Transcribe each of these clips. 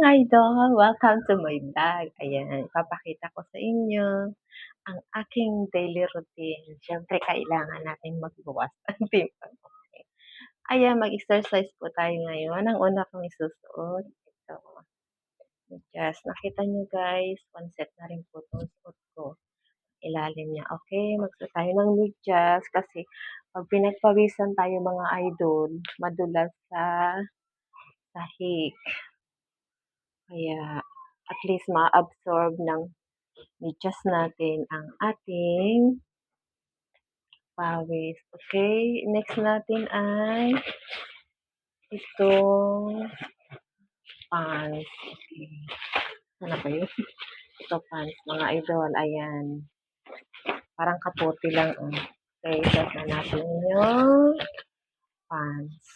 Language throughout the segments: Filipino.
idol, welcome to my vlog. Ayan, ipapakita ko sa inyo ang aking daily routine. Siyempre kailangan nating magbawas ng timbang. Okay. Ayan, mag-exercise po tayo ngayon. Ang una kong isusuot, ito, medyas. Nakita nyo guys, one set na rin po itong suot ko. Ilalim niya. Okay, magsuot tayo ng medyas kasi pag pinagpawisan tayo mga idol, madulas sa sahig. Kaya at least ma-absorb ng medyas natin ang ating pawis. Okay, next natin ay itong pants. Okay, ano ba yun? Ito pants, mga idol. Ayan. Parang kaputi lang. Okay, set na natin yung pants.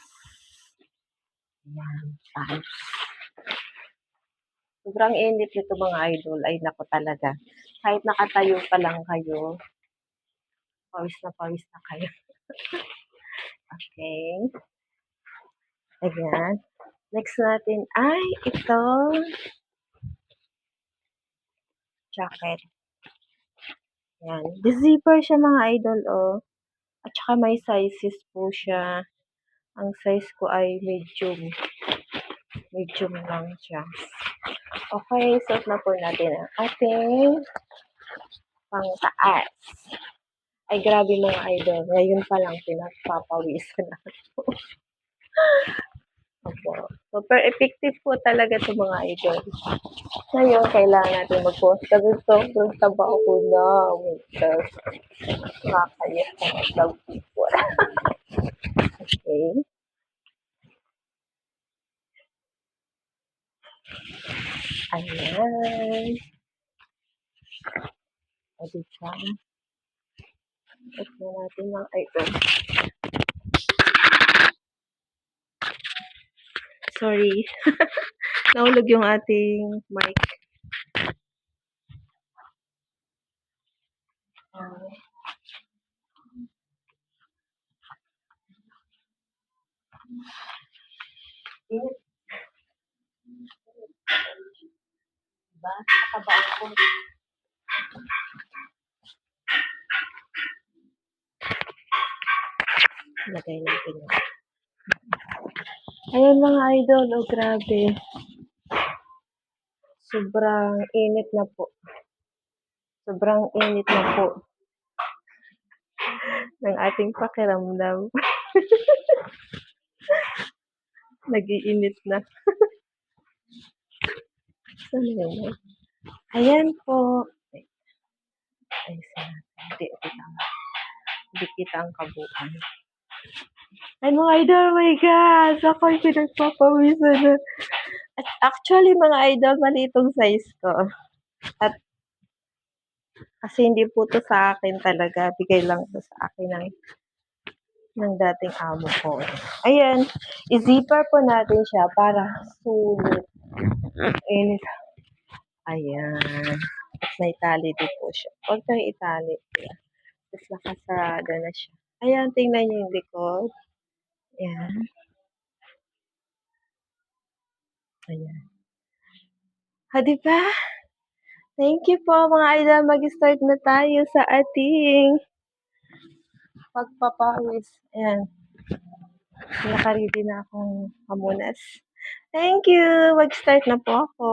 Ayan, pants. Sobrang init nito mga idol. Ay, nako talaga. Kahit nakatayo pa lang kayo, pawis na kayo. Okay. Ayan. Next natin ay itong jacket. Ayan. The-zipper siya mga idol, oh. At saka may sizes po siya. Ang size ko ay medium. Medium lang siya. Okay, suot na po natin ang ating pangtaas. Ay, grabe mga idol. Ngayon pa lang pinagpapawisan ako. Opo. Super effective po talaga ito mga idol. Ngayon, kailangan natin mag-post. Kasi sobrang taba ko na. Nakakaya ko mag-vlog po. Okay. Ayan. O, diba? Ito natin mga idol. Sorry. Nahulog yung ating mic. Diba? Kataba ako. Lagay natin yun. Ayan mga idol. Oh, grabe. Sobrang init na po. Sobrang init na po ng ating pakiramdam. Nag-iinit na. Saan yun? Ayan po. Ay, hindi kita ang kabuuan. Ay, mga idol, oh my gosh! Ako'y pinagpapawisan na. At actually, mga idol, mali itong size ko. At kasi hindi po to sa akin talaga. Bigay lang to sa akin ng dating amo ko. Ayan, i-zipper po natin siya para sulit. Init. Ayan. Tapos may tali din po siya. Huwag kang itali. Tapos nakasarada na siya. Ayan, tingnan niyo yung likod. Ayan. Ayan. Ha, diba? Thank you po mga idol. Mag-start na tayo sa ating pagpapawis. Ayan. Nakaready na akong hamunas. Thank you. Mag-start na po ako.